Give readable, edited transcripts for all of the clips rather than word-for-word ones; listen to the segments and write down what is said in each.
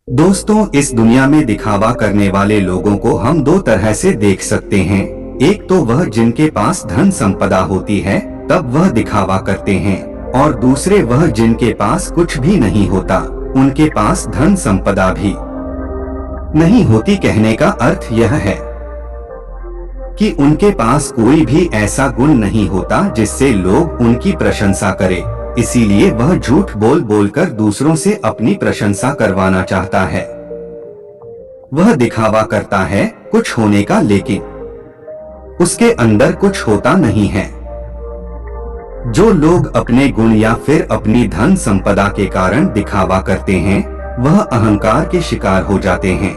दोस्तों, इस दुनिया में दिखावा करने वाले लोगों को हम दो तरह से देख सकते हैं। एक तो वह जिनके पास धन संपदा होती है तब वह दिखावा करते हैं, और दूसरे वह जिनके पास कुछ भी नहीं होता, उनके पास धन संपदा भी नहीं होती। कहने का अर्थ यह है कि उनके पास कोई भी ऐसा गुण नहीं होता जिससे लोग उनकी प्रशंसा करें। इसीलिए वह झूठ बोल बोलकर दूसरों से अपनी प्रशंसा करवाना चाहता है। वह दिखावा करता है कुछ होने का, लेकिन उसके अंदर कुछ होता नहीं है। जो लोग अपने गुण या फिर अपनी धन संपदा के कारण दिखावा करते हैं, वह अहंकार के शिकार हो जाते हैं।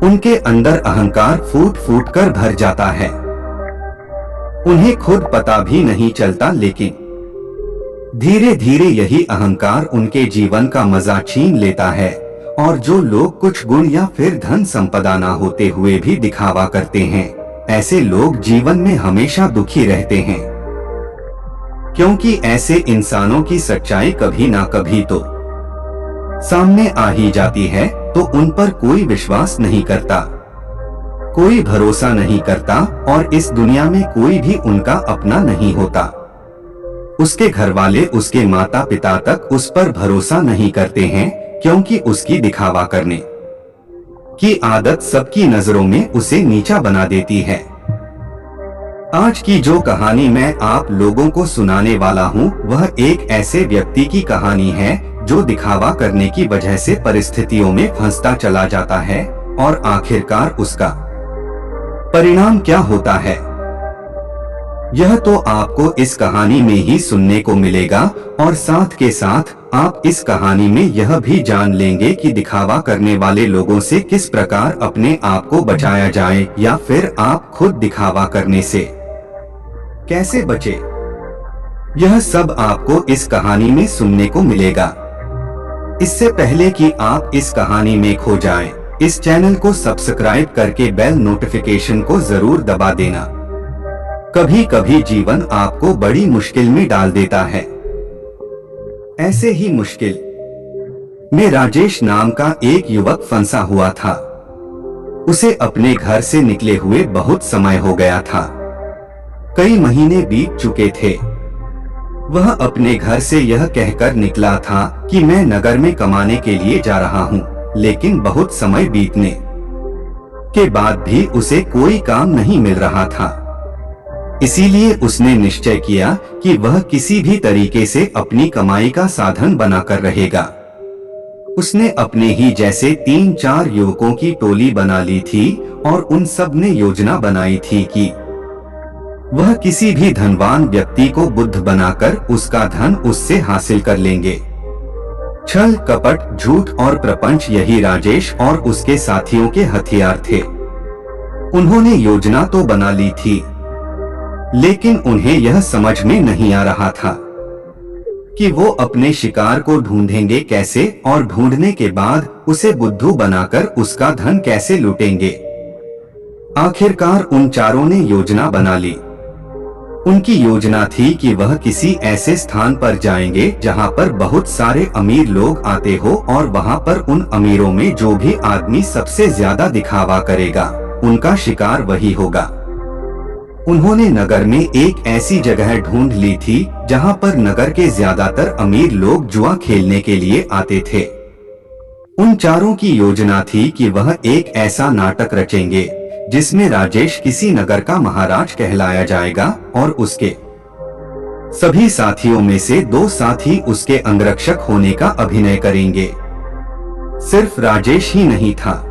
उनके अंदर अहंकार फूट फूट कर भर जाता है। उन्हें खुद पता भी नहीं चलता, लेकिन धीरे धीरे यही अहंकार उनके जीवन का मजा छीन लेता है। और जो लोग कुछ गुण या फिर धन संपदा ना होते हुए भी दिखावा करते हैं, ऐसे लोग जीवन में हमेशा दुखी रहते हैं, क्योंकि ऐसे इंसानों की सच्चाई कभी ना कभी तो सामने आ ही जाती है, तो उन पर कोई विश्वास नहीं करता, कोई भरोसा नहीं करता, और इस दुनिया में कोई भी उनका अपना नहीं होता। उसके घर वाले, उसके माता पिता तक उस पर भरोसा नहीं करते हैं, क्योंकि उसकी दिखावा करने की आदत सबकी नजरों में उसे नीचा बना देती है। आज की जो कहानी मैं आप लोगों को सुनाने वाला हूँ, वह एक ऐसे व्यक्ति की कहानी है जो दिखावा करने की वजह से परिस्थितियों में फंसता चला जाता है, और आखिरकार उसका परिणाम क्या होता है, यह तो आपको इस कहानी में ही सुनने को मिलेगा। और साथ के साथ आप इस कहानी में यह भी जान लेंगे कि दिखावा करने वाले लोगों से किस प्रकार अपने आप को बचाया जाए, या फिर आप खुद दिखावा करने से कैसे बचे। यह सब आपको इस कहानी में सुनने को मिलेगा। इससे पहले कि आप इस कहानी में खो जाएं, इस चैनल को सब्सक्राइब करके बेल नोटिफिकेशन को जरूर दबा देना। कभी कभी जीवन आपको बड़ी मुश्किल में डाल देता है। ऐसे ही मुश्किल में राजेश नाम का एक युवक फंसा हुआ था। उसे अपने घर से निकले हुए बहुत समय हो गया था। कई महीने बीत चुके थे। वह अपने घर से यह कहकर निकला था कि मैं नगर में कमाने के लिए जा रहा हूँ, लेकिन बहुत समय बीतने के बाद भी उसे कोई काम नहीं मिल रहा था। इसीलिए उसने निश्चय किया कि वह किसी भी तरीके से अपनी कमाई का साधन बनाकर रहेगा। उसने अपने ही जैसे 3-4 युवकों की टोली बना ली थी, और उन सब ने योजना बनाई थी कि वह किसी भी धनवान व्यक्ति को बुद्ध बनाकर उसका धन उससे हासिल कर लेंगे। छल, कपट, झूठ और प्रपंच, यही राजेश और उसके साथियों के हथियार थे। उन्होंने योजना तो बना ली थी, लेकिन उन्हें यह समझ में नहीं आ रहा था कि वो अपने शिकार को ढूंढेंगे कैसे, और ढूंढने के बाद उसे बुद्धू बनाकर उसका धन कैसे लूटेंगे। आखिरकार उन चारों ने योजना बना ली। उनकी योजना थी कि वह किसी ऐसे स्थान पर जाएंगे जहां पर बहुत सारे अमीर लोग आते हो, और वहां पर उन अमीरों में जो भी आदमी सबसे ज्यादा दिखावा करेगा, उनका शिकार वही होगा। उन्होंने नगर में एक ऐसी जगह ढूंढ ली थी जहां पर नगर के ज्यादातर अमीर लोग जुआ खेलने के लिए आते थे। उन चारों की योजना थी कि वह एक ऐसा नाटक रचेंगे जिसमें राजेश किसी नगर का महाराज कहलाया जाएगा, और उसके सभी साथियों में से 2 साथी उसके अंगरक्षक होने का अभिनय करेंगे। सिर्फ राजेश ही नहीं था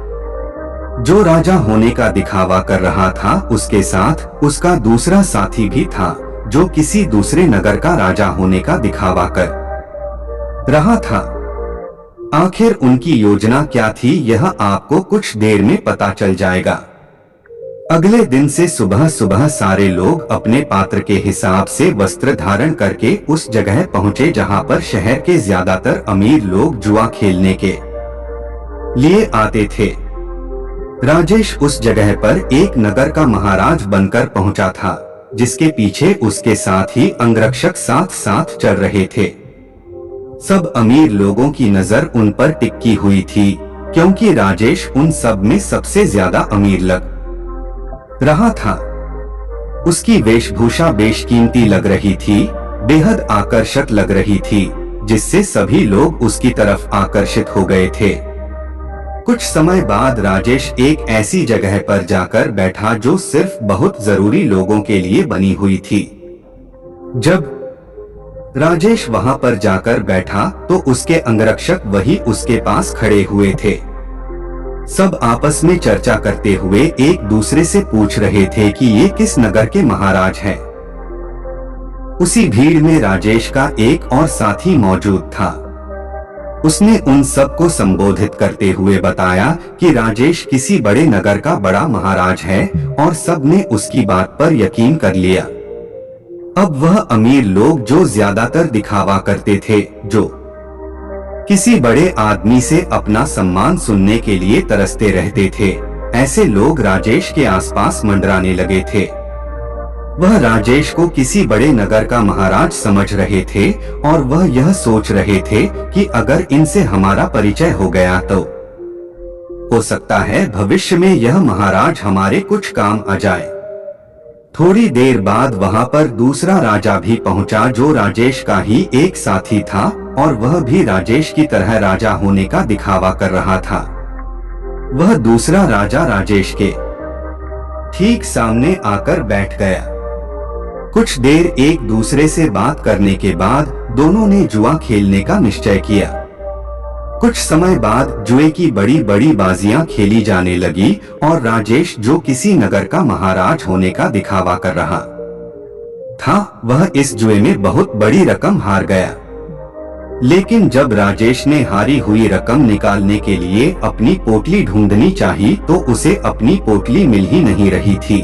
जो राजा होने का दिखावा कर रहा था, उसके साथ उसका दूसरा साथी भी था जो किसी दूसरे नगर का राजा होने का दिखावा कर रहा था। आखिर उनकी योजना क्या थी, यह आपको कुछ देर में पता चल जाएगा। अगले दिन से सुबह सुबह सारे लोग अपने पात्र के हिसाब से वस्त्र धारण करके उस जगह पहुंचे जहां पर शहर के ज्यादातर अमीर लोग जुआ खेलने के लिए आते थे। राजेश उस जगह पर एक नगर का महाराज बनकर पहुंचा था, जिसके पीछे उसके साथ ही अंगरक्षक साथ साथ चल रहे थे। सब अमीर लोगों की नजर उन पर टिकी हुई थी, क्योंकि राजेश उन सब में सबसे ज्यादा अमीर लग रहा था। उसकी वेशभूषा बेशकीमती लग रही थी, बेहद आकर्षक लग रही थी, जिससे सभी लोग उसकी तरफ आकर्षित हो गए थे। कुछ समय बाद राजेश एक ऐसी जगह पर जाकर बैठा जो सिर्फ बहुत जरूरी लोगों के लिए बनी हुई थी। जब राजेश वहां पर जाकर बैठा तो उसके अंगरक्षक वही उसके पास खड़े हुए थे। सब आपस में चर्चा करते हुए एक दूसरे से पूछ रहे थे कि ये किस नगर के महाराज हैं। उसी भीड़ में राजेश का एक और साथी मौजूद था। उसने उन सबको संबोधित करते हुए बताया कि राजेश किसी बड़े नगर का बड़ा महाराज है, और सबने उसकी बात पर यकीन कर लिया। अब वह अमीर लोग जो ज्यादातर दिखावा करते थे, जो किसी बड़े आदमी से अपना सम्मान सुनने के लिए तरसते रहते थे, ऐसे लोग राजेश के आसपास मंडराने लगे थे। वह राजेश को किसी बड़े नगर का महाराज समझ रहे थे, और वह यह सोच रहे थे कि अगर इनसे हमारा परिचय हो गया तो हो सकता है भविष्य में यह महाराज हमारे कुछ काम आ जाए। थोड़ी देर बाद वहां पर दूसरा राजा भी पहुंचा, जो राजेश का ही एक साथी था, और वह भी राजेश की तरह राजा होने का दिखावा कर रहा था। वह दूसरा राजा राजेश के ठीक सामने आकर बैठ गया। कुछ देर एक दूसरे से बात करने के बाद दोनों ने जुआ खेलने का निश्चय किया। कुछ समय बाद जुए की बड़ी बड़ी बाजियां खेली जाने लगी, और राजेश जो किसी नगर का महाराज होने का दिखावा कर रहा था, वह इस जुए में बहुत बड़ी रकम हार गया। लेकिन जब राजेश ने हारी हुई रकम निकालने के लिए अपनी पोटली ढूंढनी चाही तो उसे अपनी पोटली मिल ही नहीं रही थी।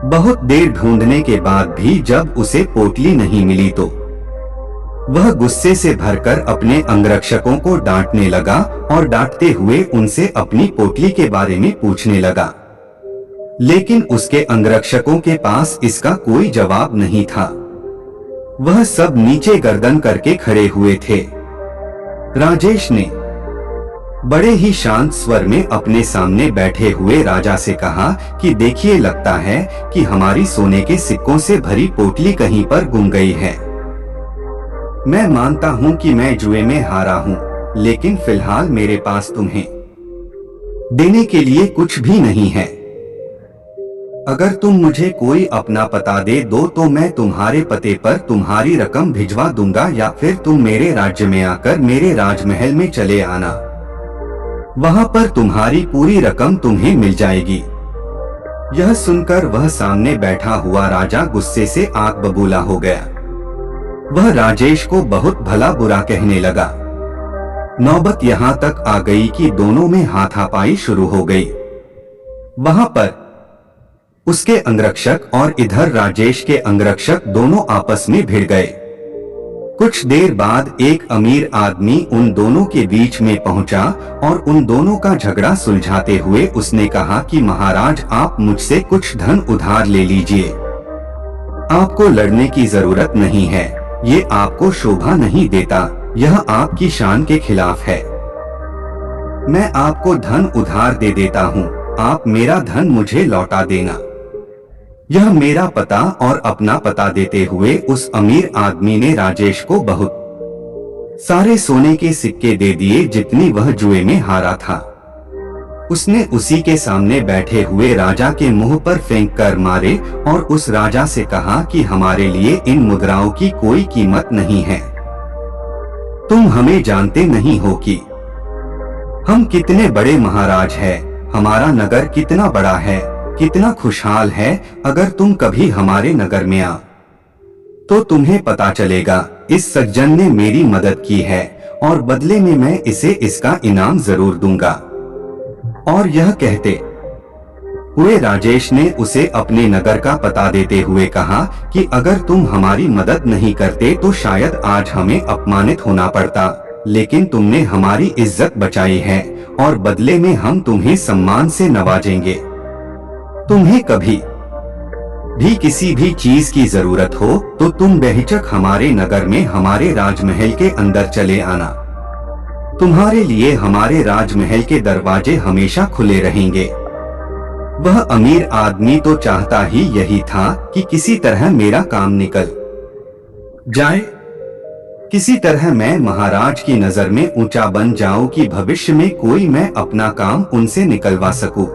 बहुत देर ढूंढने के बाद भी जब उसे पोटली नहीं मिली तो वह गुस्से से भरकर अपने अंगरक्षकों को डांटने लगा, और डांटते हुए उनसे अपनी पोटली के बारे में पूछने लगा। लेकिन उसके अंगरक्षकों के पास इसका कोई जवाब नहीं था। वह सब नीचे गर्दन करके खड़े हुए थे। राजेश ने बड़े ही शांत स्वर में अपने सामने बैठे हुए राजा से कहा कि देखिए, लगता है कि हमारी सोने के सिक्कों से भरी पोटली कहीं पर गुम गई है। मैं मानता हूं कि मैं जुए में हारा हूं, लेकिन फिलहाल मेरे पास तुम्हें देने के लिए कुछ भी नहीं है। अगर तुम मुझे कोई अपना पता दे दो तो मैं तुम्हारे पते पर तुम्हारी रकम भिजवा दूंगा, या फिर तुम मेरे राज्य में आकर मेरे राजमहल में चले आना। वहां पर तुम्हारी पूरी रकम तुम्हें मिल जाएगी। यह सुनकर वह सामने बैठा हुआ राजा गुस्से से आग बबूला हो गया। वह राजेश को बहुत भला बुरा कहने लगा। नौबत यहाँ तक आ गई कि दोनों में हाथापाई शुरू हो गई। वहां पर उसके अंगरक्षक और इधर राजेश के अंगरक्षक दोनों आपस में भिड़ गए। कुछ देर बाद एक अमीर आदमी उन दोनों के बीच में पहुंचा, और उन दोनों का झगड़ा सुलझाते हुए उसने कहा कि महाराज, आप मुझसे कुछ धन उधार ले लीजिए। आपको लड़ने की जरूरत नहीं है, ये आपको शोभा नहीं देता, यह आपकी शान के खिलाफ है। मैं आपको धन उधार दे देता हूँ, आप मेरा धन मुझे लौटा देना। यह मेरा पता और अपना पता देते हुए उस अमीर आदमी ने राजेश को बहुत सारे सोने के सिक्के दे दिए जितनी वह जुए में हारा था। उसने उसी के सामने बैठे हुए राजा के मुंह पर फेंक कर मारे, और उस राजा से कहा कि हमारे लिए इन मुद्राओं की कोई कीमत नहीं है। तुम हमें जानते नहीं हो कि हम कितने बड़े महाराज हैं, हमारा नगर कितना बड़ा है, कितना खुशहाल है। अगर तुम कभी हमारे नगर में आ तो तुम्हें पता चलेगा इस सज्जन ने मेरी मदद की है, और बदले में मैं इसे इसका इनाम जरूर दूंगा। और यह कहते हुए राजेश ने उसे अपने नगर का पता देते हुए कहा कि अगर तुम हमारी मदद नहीं करते तो शायद आज हमें अपमानित होना पड़ता, लेकिन तुमने हमारी इज्जत बचाई है, और बदले में हम तुम्हें सम्मान से नवाजेंगे। तुम्हें कभी भी किसी भी चीज की जरूरत हो तो तुम बेहिचक हमारे नगर में हमारे राजमहल के अंदर चले आना। तुम्हारे लिए हमारे राजमहल के दरवाजे हमेशा खुले रहेंगे। वह अमीर आदमी तो चाहता ही यही था कि किसी तरह मेरा काम निकल जाए, किसी तरह मैं महाराज की नजर में ऊंचा बन जाऊं कि भविष्य में कोई मैं अपना काम उनसे निकलवा सकूं।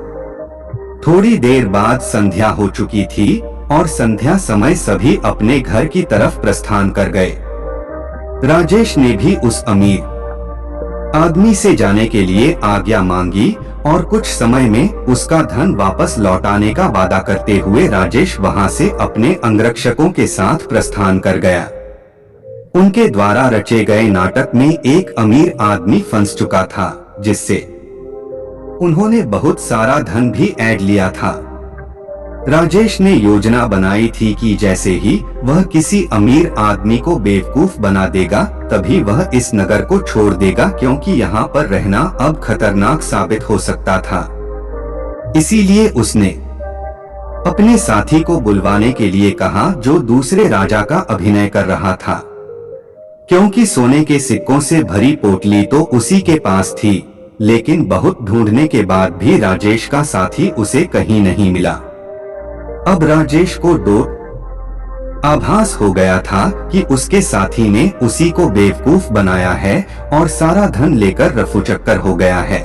थोड़ी देर बाद संध्या हो चुकी थी और संध्या समय सभी अपने घर की तरफ प्रस्थान कर गए। राजेश ने भी उस अमीर आदमी से जाने के लिए आज्ञा मांगी और कुछ समय में उसका धन वापस लौटाने का वादा करते हुए राजेश वहां से अपने अंगरक्षकों के साथ प्रस्थान कर गया। उनके द्वारा रचे गए नाटक में एक अमीर आदमी फंस चुका था, जिससे उन्होंने बहुत सारा धन भी ऐड लिया था। राजेश ने योजना बनाई थी कि जैसे ही वह किसी अमीर आदमी को बेवकूफ बना देगा तभी वह इस नगर को छोड़ देगा, क्योंकि यहाँ पर रहना अब खतरनाक साबित हो सकता था। इसीलिए उसने अपने साथी को बुलवाने के लिए कहा जो दूसरे राजा का अभिनय कर रहा था, क्योंकि सोने के सिक्कों से भरी पोटली तो उसी के पास थी। लेकिन बहुत ढूंढने के बाद भी राजेश का साथी उसे कहीं नहीं मिला। अब राजेश को आभास हो गया था कि उसके साथी ने उसी को बेवकूफ बनाया है और सारा धन लेकर रफूचक्कर हो गया है।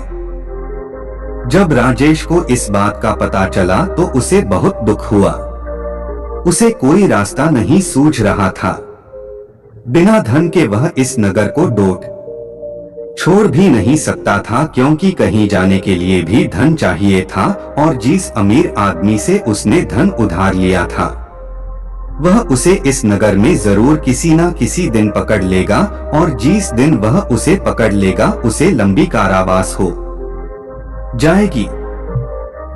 जब राजेश को इस बात का पता चला तो उसे बहुत दुख हुआ। उसे कोई रास्ता नहीं सूझ रहा था। बिना धन के वह इस नगर को छोड़ भी नहीं सकता था, क्योंकि कहीं जाने के लिए भी धन चाहिए था और जिस अमीर आदमी से उसने धन उधार लिया था वह उसे इस नगर में जरूर किसी न किसी दिन पकड़ लेगा, और जिस दिन वह उसे पकड़ लेगा उसे लंबी कारावास हो जाएगी।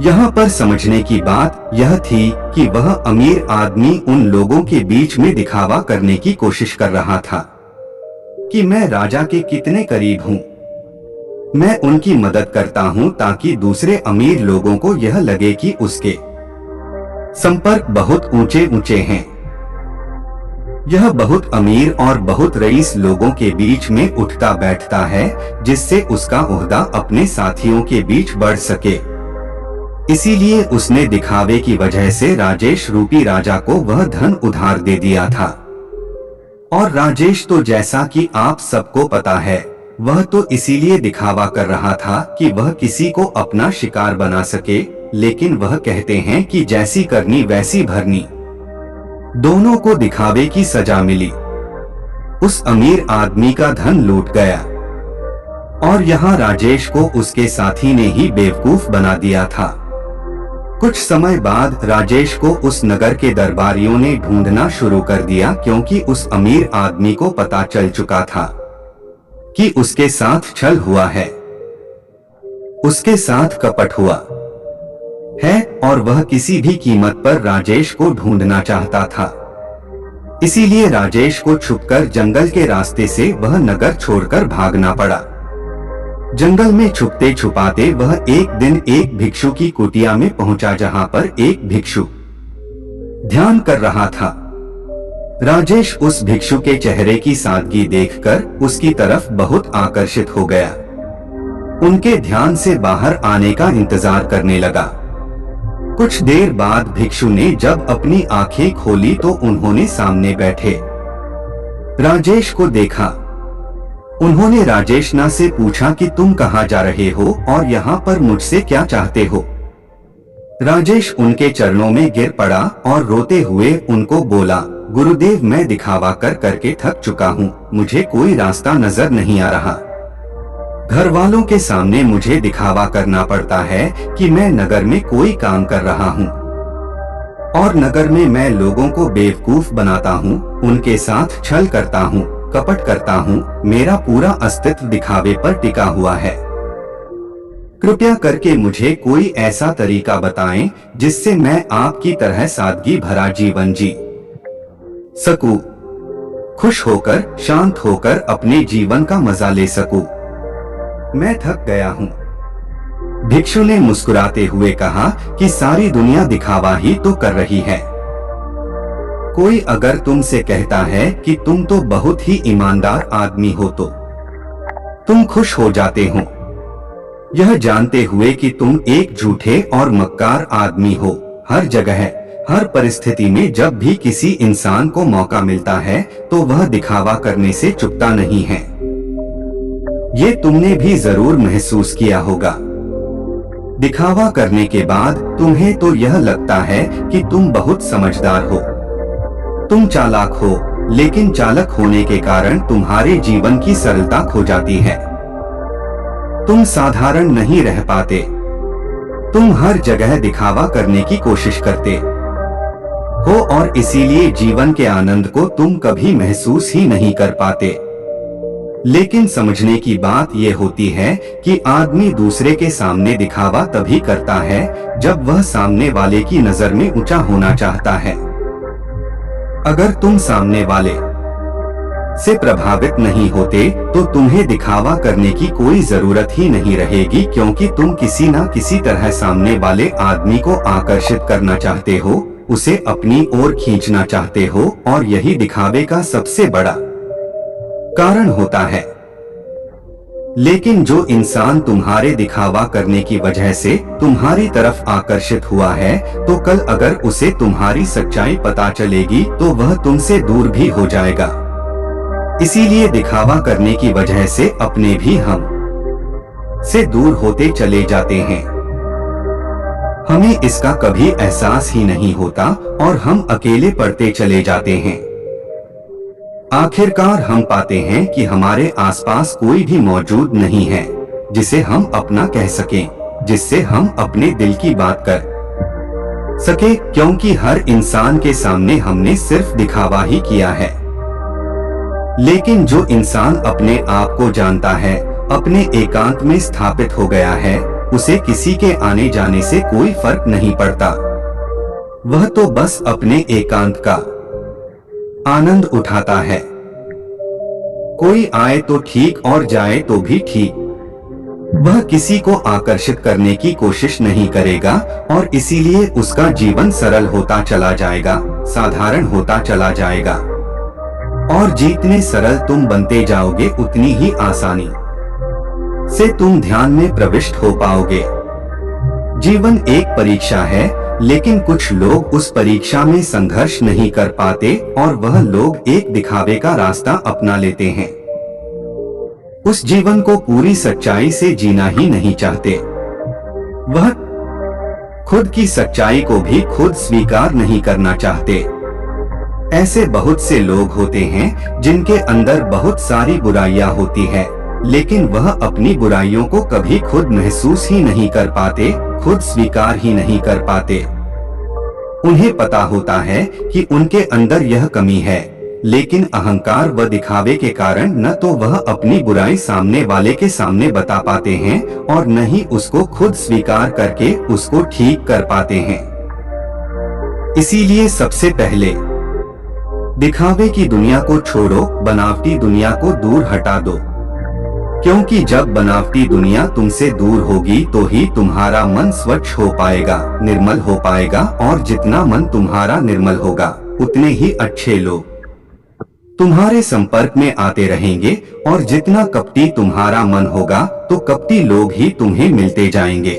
यहाँ पर समझने की बात यह थी कि वह अमीर आदमी उन लोगों के बीच में दिखावा करने की कोशिश कर रहा था कि मैं राजा के कितने करीब हूँ, मैं उनकी मदद करता हूँ, ताकि दूसरे अमीर लोगों को यह लगे कि उसके संपर्क बहुत ऊंचे ऊंचे हैं। यह बहुत अमीर और बहुत रईस लोगों के बीच में उठता बैठता है, जिससे उसका ओहदा अपने साथियों के बीच बढ़ सके। इसीलिए उसने दिखावे की वजह से राजेश रूपी राजा को वह धन उधार दे दिया था। और राजेश तो जैसा कि आप सबको पता है, वह तो इसीलिए दिखावा कर रहा था कि वह किसी को अपना शिकार बना सके। लेकिन वह कहते हैं कि जैसी करनी वैसी भरनी, दोनों को दिखावे की सजा मिली। उस अमीर आदमी का धन लूट गया और यहाँ राजेश को उसके साथी ने ही बेवकूफ बना दिया था। कुछ समय बाद राजेश को उस नगर के दरबारियों ने ढूंढना शुरू कर दिया, क्योंकि उस अमीर आदमी को पता चल चुका था कि उसके साथ छल हुआ है, उसके साथ कपट हुआ है और वह किसी भी कीमत पर राजेश को ढूंढना चाहता था। इसीलिए राजेश को छुपकर जंगल के रास्ते से वह नगर छोड़कर भागना पड़ा। जंगल में छुपते छुपाते वह एक दिन एक भिक्षु की कुटिया में पहुंचा, जहां पर एक भिक्षु ध्यान कर रहा था। राजेश उस भिक्षु के चेहरे की सादगी देखकर उसकी तरफ बहुत आकर्षित हो गया। उनके ध्यान से बाहर आने का इंतजार करने लगा। कुछ देर बाद भिक्षु ने जब अपनी आंखें खोली तो उन्होंने सामने बैठे राजेश को देखा। उन्होंने राजेश ना से पूछा कि तुम कहाँ जा रहे हो और यहाँ पर मुझसे क्या चाहते हो। राजेश उनके चरणों में गिर पड़ा और रोते हुए उनको बोला, गुरुदेव, मैं दिखावा करके थक चुका हूँ, मुझे कोई रास्ता नजर नहीं आ रहा। घर वालों के सामने मुझे दिखावा करना पड़ता है कि मैं नगर में कोई काम कर रहा हूँ, और नगर में मैं लोगों को बेवकूफ बनाता हूँ, उनके साथ छल करता हूँ, कपट करता हूँ। मेरा पूरा अस्तित्व दिखावे पर टिका हुआ है। कृपया करके मुझे कोई ऐसा तरीका बताएं जिससे मैं आपकी तरह सादगी भरा जीवन जी सकूं, खुश होकर शांत होकर अपने जीवन का मजा ले सकूं। मैं थक गया हूँ। भिक्षु ने मुस्कुराते हुए कहा कि सारी दुनिया दिखावा ही तो कर रही है। कोई अगर तुमसे कहता है कि तुम तो बहुत ही ईमानदार आदमी हो तो तुम खुश हो जाते हो, यह जानते हुए कि तुम एक झूठे और मक्कार आदमी हो। हर जगह, हर परिस्थिति में जब भी किसी इंसान को मौका मिलता है तो वह दिखावा करने से चूकता नहीं है। ये तुमने भी जरूर महसूस किया होगा। दिखावा करने के बाद तुम्हें तो यह लगता है कि तुम बहुत समझदार हो, तुम चालाक हो, लेकिन चालाक होने के कारण तुम्हारे जीवन की सरलता खो जाती है। तुम साधारण नहीं रह पाते, तुम हर जगह दिखावा करने की कोशिश करते हो और इसीलिए जीवन के आनंद को तुम कभी महसूस ही नहीं कर पाते। लेकिन समझने की बात यह होती है कि आदमी दूसरे के सामने दिखावा तभी करता है जब वह सामने वाले की नजर में ऊंचा होना चाहता है। अगर तुम सामने वाले से प्रभावित नहीं होते तो तुम्हें दिखावा करने की कोई जरूरत ही नहीं रहेगी, क्योंकि तुम किसी न किसी तरह सामने वाले आदमी को आकर्षित करना चाहते हो, उसे अपनी ओर खींचना चाहते हो और यही दिखावे का सबसे बड़ा कारण होता है। लेकिन जो इंसान तुम्हारे दिखावा करने की वजह से तुम्हारी तरफ आकर्षित हुआ है, तो कल अगर उसे तुम्हारी सच्चाई पता चलेगी तो वह तुमसे दूर भी हो जाएगा। इसीलिए दिखावा करने की वजह से अपने भी हम से दूर होते चले जाते हैं। हमें इसका कभी एहसास ही नहीं होता और हम अकेले पड़ते चले जाते हैं। आखिरकार हम पाते हैं कि हमारे आसपास कोई भी मौजूद नहीं है जिसे हम अपना कह सकें, जिससे हम अपने दिल की बात कर सके, क्योंकि हर इंसान के सामने हमने सिर्फ दिखावा ही किया है। लेकिन जो इंसान अपने आप को जानता है, अपने एकांत में स्थापित हो गया है, उसे किसी के आने जाने से कोई फर्क नहीं पड़ता। वह तो बस अपने एकांत का आनंद उठाता है। कोई आए तो ठीक और जाए तो भी ठीक। वह किसी को आकर्षित करने की कोशिश नहीं करेगा और इसीलिए उसका जीवन सरल होता चला जाएगा, साधारण होता चला जाएगा। और जितने सरल तुम बनते जाओगे उतनी ही आसानी से तुम ध्यान में प्रविष्ट हो पाओगे। जीवन एक परीक्षा है, लेकिन कुछ लोग उस परीक्षा में संघर्ष नहीं कर पाते और वह लोग एक दिखावे का रास्ता अपना लेते हैं। उस जीवन को पूरी सच्चाई से जीना ही नहीं चाहते। वह खुद की सच्चाई को भी खुद स्वीकार नहीं करना चाहते। ऐसे बहुत से लोग होते हैं जिनके अंदर बहुत सारी बुराइयां होती है, लेकिन वह अपनी बुराइयों को कभी खुद महसूस ही नहीं कर पाते, खुद स्वीकार ही नहीं कर पाते। उन्हें पता होता है कि उनके अंदर यह कमी है, लेकिन अहंकार व दिखावे के कारण न तो वह अपनी बुराई सामने वाले के सामने बता पाते हैं और न ही उसको खुद स्वीकार करके उसको ठीक कर पाते हैं। इसीलिए सबसे पहले दिखावे की दुनिया को छोड़ो, बनावटी दुनिया को दूर हटा दो, क्योंकि जब बनावटी दुनिया तुमसे दूर होगी तो ही तुम्हारा मन स्वच्छ हो पाएगा, निर्मल हो पाएगा, और जितना मन तुम्हारा निर्मल होगा उतने ही अच्छे लोग तुम्हारे संपर्क में आते रहेंगे, और जितना कपटी तुम्हारा मन होगा तो कपटी लोग ही तुम्हें मिलते जाएंगे।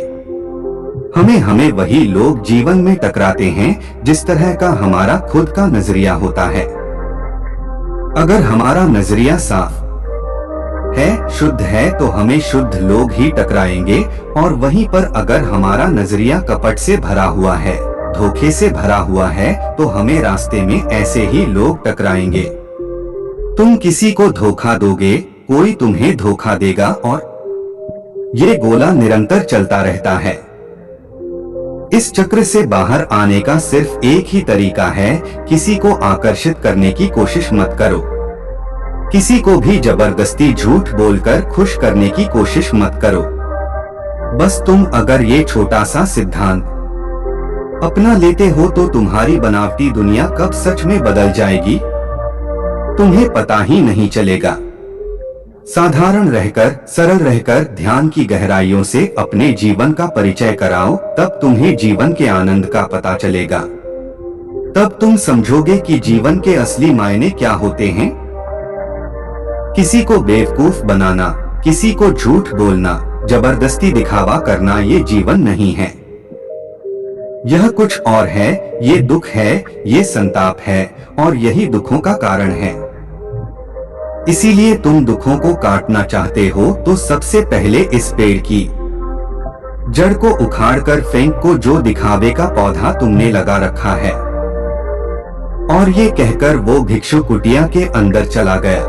हमें वही लोग जीवन में टकराते हैं जिस तरह का हमारा खुद का नजरिया होता है। अगर हमारा नजरिया साफ है, शुद्ध है, तो हमें शुद्ध लोग ही टकराएंगे, और वहीं पर अगर हमारा नजरिया कपट से भरा हुआ है, धोखे से भरा हुआ है, तो हमें रास्ते में ऐसे ही लोग टकराएंगे। तुम किसी को धोखा दोगे, कोई तुम्हें धोखा देगा, और ये गोला निरंतर चलता रहता है। इस चक्र से बाहर आने का सिर्फ एक ही तरीका है, किसी को आकर्षित करने की कोशिश मत करो। किसी को भी जबरदस्ती झूठ बोलकर खुश करने की कोशिश मत करो। बस तुम अगर ये छोटा सा सिद्धांत अपना लेते हो तो तुम्हारी बनावटी दुनिया कब सच में बदल जाएगी तुम्हें पता ही नहीं चलेगा। साधारण रहकर, सरल रहकर ध्यान की गहराइयों से अपने जीवन का परिचय कराओ, तब तुम्हें जीवन के आनंद का पता चलेगा। तब तुम समझोगे कि जीवन के असली मायने क्या होते हैं। किसी को बेवकूफ बनाना, किसी को झूठ बोलना, जबरदस्ती दिखावा करना ये जीवन नहीं है। यह कुछ और है, ये दुख है, ये संताप है और यही दुखों का कारण है। इसीलिए तुम दुखों को काटना चाहते हो तो सबसे पहले इस पेड़ की जड़ को उखाड़कर फेंक को जो दिखावे का पौधा तुमने लगा रखा है। और ये कहकर वो भिक्षु कुटिया के अंदर चला गया।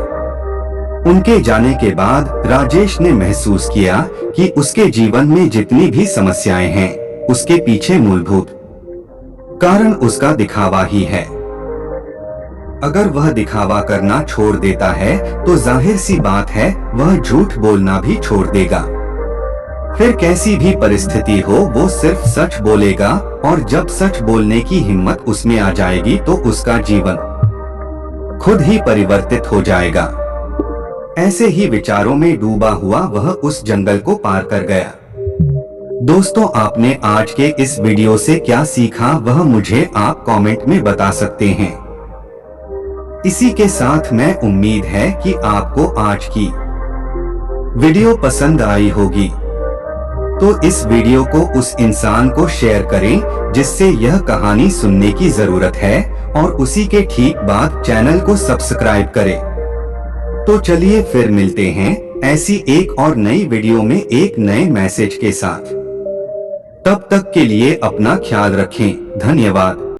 उनके जाने के बाद राजेश ने महसूस किया कि उसके जीवन में जितनी भी समस्याएं हैं, उसके पीछे मूलभूत कारण उसका दिखावा ही है। अगर वह दिखावा करना छोड़ देता है तो जाहिर सी बात है वह झूठ बोलना भी छोड़ देगा। फिर कैसी भी परिस्थिति हो वो सिर्फ सच बोलेगा और जब सच बोलने की हिम्मत उसमें आ जाएगी तो उसका जीवन खुद ही परिवर्तित हो जाएगा। ऐसे ही विचारों में डूबा हुआ वह उस जंगल को पार कर गया। दोस्तों, आपने आज के इस वीडियो से क्या सीखा वह मुझे आप कमेंट में बता सकते हैं। इसी के साथ मैं उम्मीद है कि आपको आज की वीडियो पसंद आई होगी, तो इस वीडियो को उस इंसान को शेयर करें जिससे यह कहानी सुनने की जरूरत है और उसी के ठीक बाद चैनल को सब्सक्राइब करें। तो चलिए फिर मिलते हैं ऐसी एक और नई वीडियो में एक नए मैसेज के साथ। तब तक के लिए अपना ख्याल रखें। धन्यवाद।